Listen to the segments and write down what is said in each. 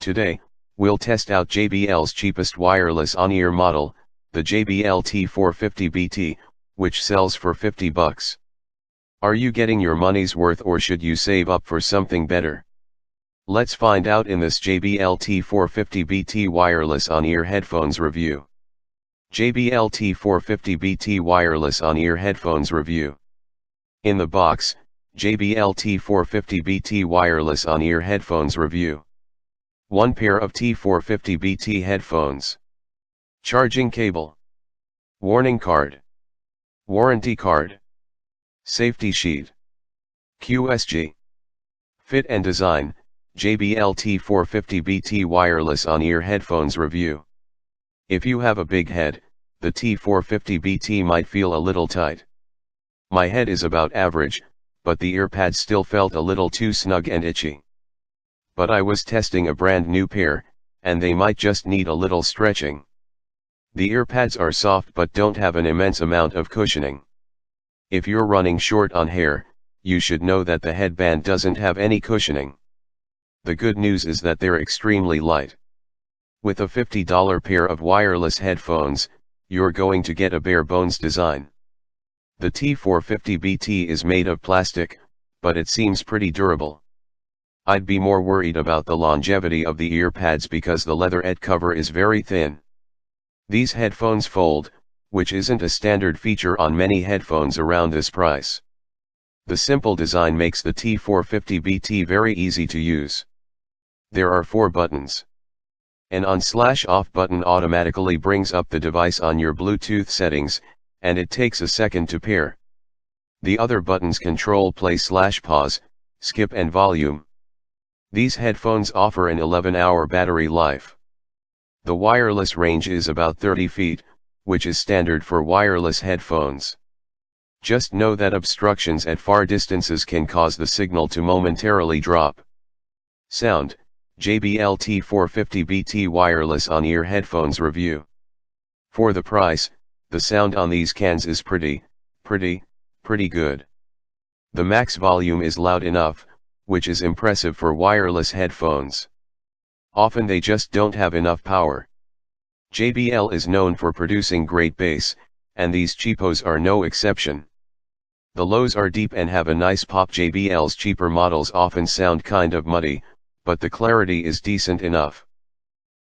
Today, we'll test out JBL's cheapest wireless on-ear model, the JBL T450BT, which sells for $50. Are you getting your money's worth or should you save up for something better? Let's find out in this JBL T450BT wireless on-ear headphones review. JBL T450BT wireless on-ear headphones review. In the box, JBL T450BT wireless on-ear headphones review. 1 pair of T450BT headphones. Charging cable. Warning card. Warranty card. Safety sheet. QSG. Fit and design, JBL T450BT wireless on-ear headphones review. If you have a big head, the T450BT might feel a little tight. My head is about average, but the earpads still felt a little too snug and itchy. But I was testing a brand new pair, and they might just need a little stretching. The earpads are soft but don't have an immense amount of cushioning. If you're running short on hair, you should know that the headband doesn't have any cushioning. The good news is that they're extremely light. With a $50 pair of wireless headphones, you're going to get a bare bones design. The T450BT is made of plastic, but it seems pretty durable. I'd be more worried about the longevity of the earpads because the leatherette cover is very thin. These headphones fold, which isn't a standard feature on many headphones around this price. The simple design makes the T450BT very easy to use. There are 4 buttons. An on/off button automatically brings up the device on your Bluetooth settings, and it takes a second to pair. The other buttons control play/pause, skip and volume. These headphones offer an 11-hour battery life. The wireless range is about 30 feet, which is standard for wireless headphones. Just know that obstructions at far distances can cause the signal to momentarily drop. Sound, JBL T450BT wireless on-ear headphones review. For the price, the sound on these cans is pretty good. The max volume is loud enough, which is impressive for wireless headphones. Often they just don't have enough power. JBL is known for producing great bass, and these cheapos are no exception. The lows are deep and have a nice pop. JBL's cheaper models often sound kind of muddy, but the clarity is decent enough.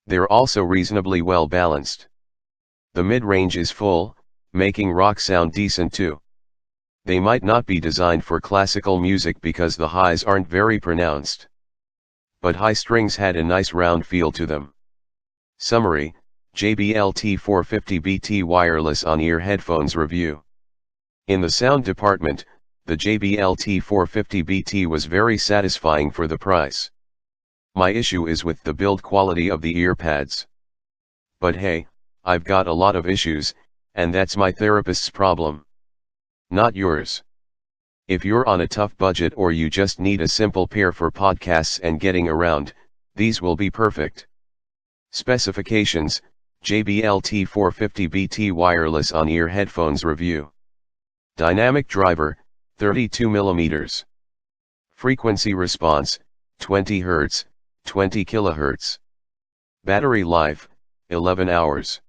They're also reasonably well balanced. The mid-range is full, making rock sound decent too. They might not be designed for classical music because the highs aren't very pronounced. But high strings had a nice round feel to them. Summary, JBL T450BT wireless on-ear headphones review. In the sound department, the JBL T450BT was very satisfying for the price. My issue is with the build quality of the earpads. But hey, I've got a lot of issues, and that's my therapist's problem. Not yours. If you're on a tough budget or you just need a simple pair for podcasts and getting around, these will be perfect. Specifications, JBL T450BT wireless on-ear headphones review. Dynamic driver, 32mm. Frequency response, 20 Hz, 20 kHz. Battery life, 11 hours.